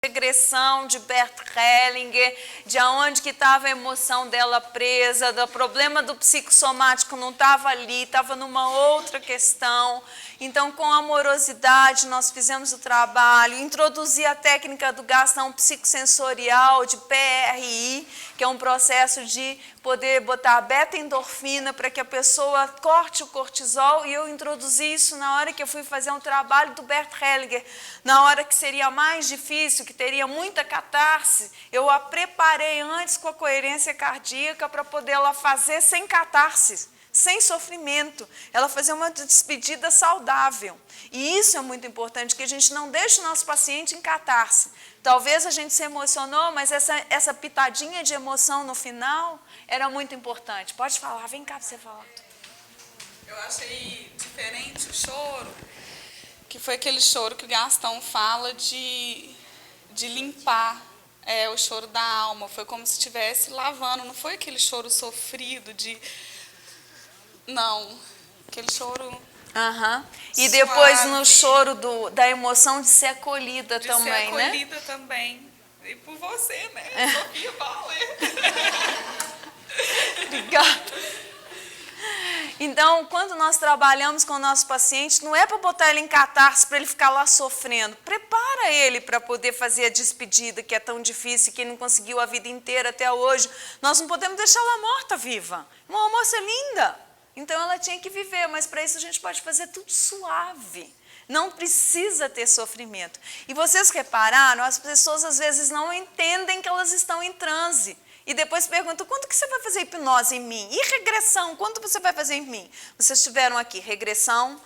regressão de Bert Hellinger, de aonde que estava a emoção dela presa, do problema do psicossomático não estava ali, estava numa outra questão. Então, com amorosidade, nós fizemos o trabalho, introduzi a técnica do gastão psicossensorial, de PRI, que é um processo de poder botar a beta-endorfina para que a pessoa corte o cortisol, e eu introduzi isso na hora que eu fui fazer um trabalho do Bert Hellinger, na hora que seria mais difícil, que teria muita catarse, eu a preparei antes com a coerência cardíaca para poder ela fazer sem catarse, sem sofrimento, ela fazer uma despedida saudável. E isso é muito importante, que a gente não deixe o nosso paciente em catarse. Talvez a gente se emocionou, mas essa pitadinha de emoção no final era muito importante. Pode falar, vem cá para você falar. Eu achei diferente o choro, que foi aquele choro que o Gastão fala de limpar o choro da alma. Foi como se estivesse lavando, não foi aquele choro sofrido de... Não, aquele choro... E depois suave, no choro da emoção de ser acolhida também, né? De ser acolhida, né? Também. E por você, né? Sofia Bauer. Obrigada. Então, quando nós trabalhamos com o nosso paciente, não é para botar ele em catarse, para ele ficar lá sofrendo. Prepara ele para poder fazer a despedida, que é tão difícil, que ele não conseguiu a vida inteira até hoje. Nós não podemos deixar ela morta viva. Uma moça linda. Então, ela tinha que viver, mas para isso a gente pode fazer tudo suave. Não precisa ter sofrimento. E vocês repararam, as pessoas às vezes não entendem que elas estão em transe. E depois perguntam, quando que você vai fazer hipnose em mim? E regressão, quando você vai fazer em mim? Vocês tiveram aqui regressão,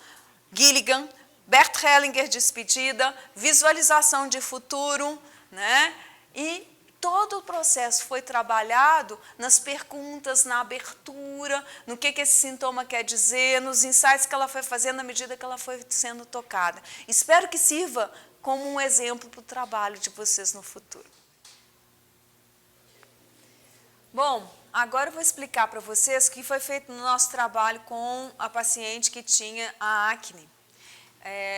Gilligan, Bert Hellinger, despedida, visualização de futuro, né? E todo o processo foi trabalhado nas perguntas, na abertura, no que esse sintoma quer dizer, nos insights que ela foi fazendo à medida que ela foi sendo tocada. Espero que sirva como um exemplo para o trabalho de vocês no futuro. Bom, agora eu vou explicar para vocês o que foi feito no nosso trabalho com a paciente que tinha a acne.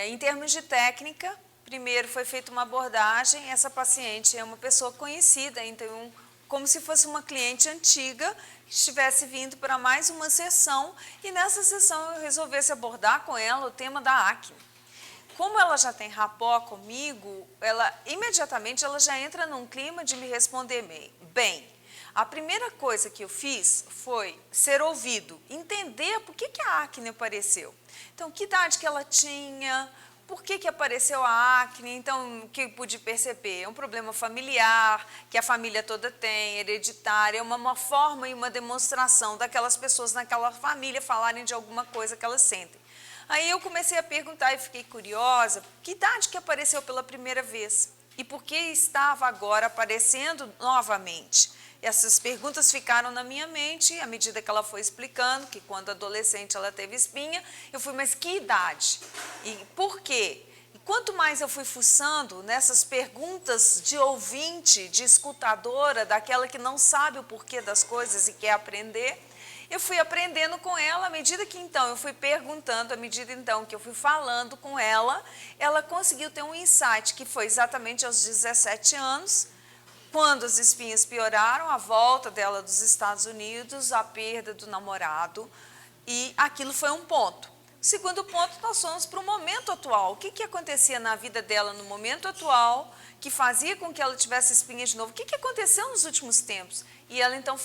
Em termos de técnica, primeiro foi feita uma abordagem, essa paciente é uma pessoa conhecida, então como se fosse uma cliente antiga que estivesse vindo para mais uma sessão, e nessa sessão eu resolvesse abordar com ela o tema da acne. Como ela já tem rapport comigo, imediatamente ela já entra num clima de me responder bem. A primeira coisa que eu fiz foi ser ouvido, entender por que a acne apareceu. Então, que idade que ela tinha, por que apareceu a acne, então, o que eu pude perceber? É um problema familiar, que a família toda tem, hereditária, é uma forma e uma demonstração daquelas pessoas naquela família falarem de alguma coisa que elas sentem. Aí eu comecei a perguntar e fiquei curiosa, que idade que apareceu pela primeira vez? E por que estava agora aparecendo novamente? Essas perguntas ficaram na minha mente, à medida que ela foi explicando, que quando adolescente ela teve espinha, eu fui, mas que idade? E por quê? E quanto mais eu fui fuçando nessas perguntas de ouvinte, de escutadora, daquela que não sabe o porquê das coisas e quer aprender, eu fui aprendendo com ela, à medida que então eu fui perguntando, à medida então que eu fui falando com ela, ela conseguiu ter um insight, que foi exatamente aos 17 anos, quando as espinhas pioraram, a volta dela dos Estados Unidos, a perda do namorado, e aquilo foi um ponto. Segundo ponto, nós fomos para o momento atual. O que acontecia na vida dela no momento atual, que fazia com que ela tivesse espinhas de novo? O que aconteceu nos últimos tempos? E ela então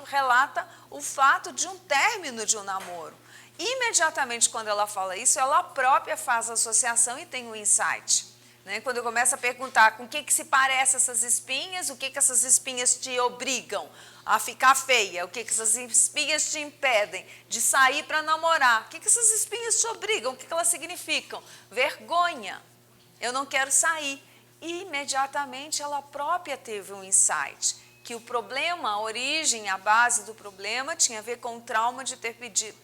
relata o fato de um término de um namoro. Imediatamente quando ela fala isso, ela própria faz a associação e tem um insight. Quando eu começo a perguntar com o que se parecem essas espinhas, o que essas espinhas te obrigam a ficar feia, o que essas espinhas te impedem de sair para namorar, o que essas espinhas te obrigam, o que elas significam? Vergonha, eu não quero sair. E imediatamente ela própria teve um insight, que o problema, a origem, a base do problema tinha a ver com o trauma de ter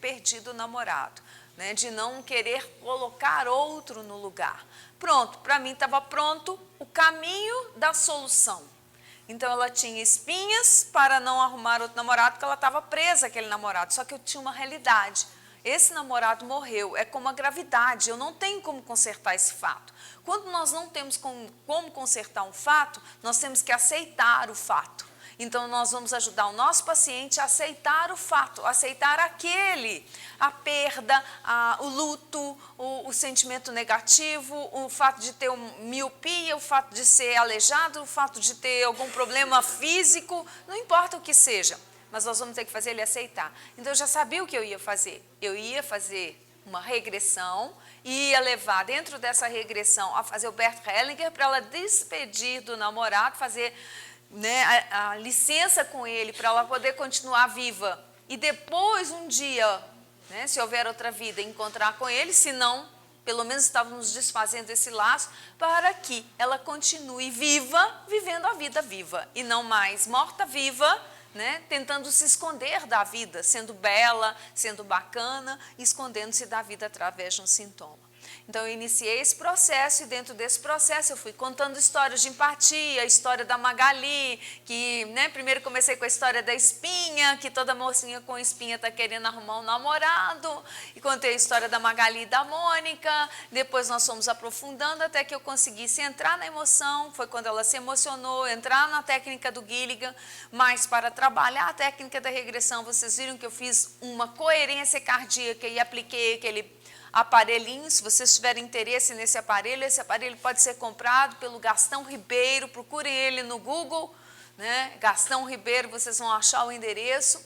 perdido o namorado. De não querer colocar outro no lugar. Pronto, para mim estava pronto o caminho da solução. Então ela tinha espinhas para não arrumar outro namorado, porque ela estava presa àquele namorado, só que eu tinha uma realidade. esse namorado morreu, é como a gravidade, eu não tenho como consertar esse fato. Quando nós não temos como consertar um fato, nós temos que aceitar o fato. Então, nós vamos ajudar o nosso paciente a aceitar o fato, aceitar a perda, o luto, o sentimento negativo, o fato de ter miopia, o fato de ser aleijado, o fato de ter algum problema físico, não importa o que seja, mas nós vamos ter que fazer ele aceitar. Então, eu já sabia o que eu ia fazer. Eu ia fazer uma regressão e ia levar dentro dessa regressão a fazer o Bert Hellinger para ela despedir do namorado, fazer a licença com ele para ela poder continuar viva e depois um dia, se houver outra vida, encontrar com ele, se não, pelo menos estávamos desfazendo esse laço para que ela continue viva, vivendo a vida viva e não mais morta-viva, tentando se esconder da vida, sendo bela, sendo bacana, escondendo-se da vida através de um sintoma. Então, eu iniciei esse processo e dentro desse processo eu fui contando histórias de empatia, a história da Magali, que primeiro comecei com a história da espinha, que toda mocinha com espinha está querendo arrumar um namorado, e contei a história da Magali e da Mônica, depois nós fomos aprofundando até que eu conseguisse entrar na emoção, foi quando ela se emocionou, entrar na técnica do Gilligan, mas para trabalhar a técnica da regressão, vocês viram que eu fiz uma coerência cardíaca e apliquei aquele aparelhinho. Se vocês tiverem interesse nesse aparelho, esse aparelho pode ser comprado pelo Gastão Ribeiro, procurem ele no Google, Gastão Ribeiro, vocês vão achar o endereço,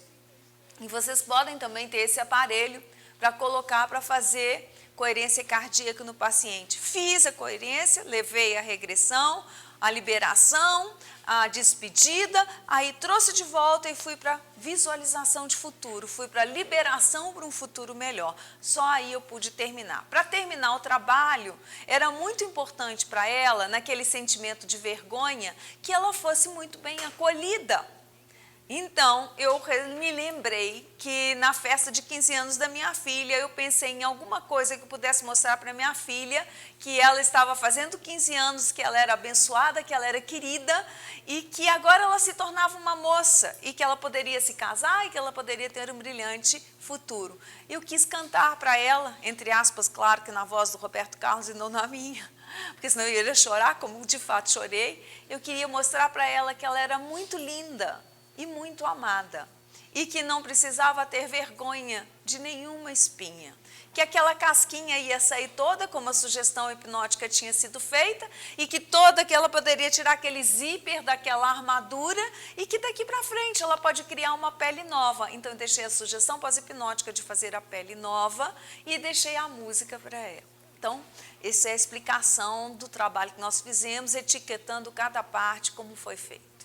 e vocês podem também ter esse aparelho para colocar, para fazer coerência cardíaca no paciente. Fiz a coerência, levei a regressão, a liberação, a despedida, aí trouxe de volta e fui para visualização de futuro, fui para liberação para um futuro melhor. Só aí eu pude terminar. Para terminar o trabalho, era muito importante para ela, naquele sentimento de vergonha, que ela fosse muito bem acolhida. Então, eu me lembrei que na festa de 15 anos da minha filha, eu pensei em alguma coisa que eu pudesse mostrar para minha filha, que ela estava fazendo 15 anos, que ela era abençoada, que ela era querida, e que agora ela se tornava uma moça, e que ela poderia se casar, e que ela poderia ter um brilhante futuro. Eu quis cantar para ela, entre aspas, claro que na voz do Roberto Carlos e não na minha, porque senão eu iria chorar, como de fato chorei. Eu queria mostrar para ela que ela era muito linda, e muito amada, e que não precisava ter vergonha de nenhuma espinha, que aquela casquinha ia sair toda, como a sugestão hipnótica tinha sido feita, e que toda que ela poderia tirar aquele zíper daquela armadura, e que daqui para frente ela pode criar uma pele nova. Então eu deixei a sugestão pós-hipnótica de fazer a pele nova, e deixei a música para ela. Então, essa é a explicação do trabalho que nós fizemos, etiquetando cada parte como foi feito.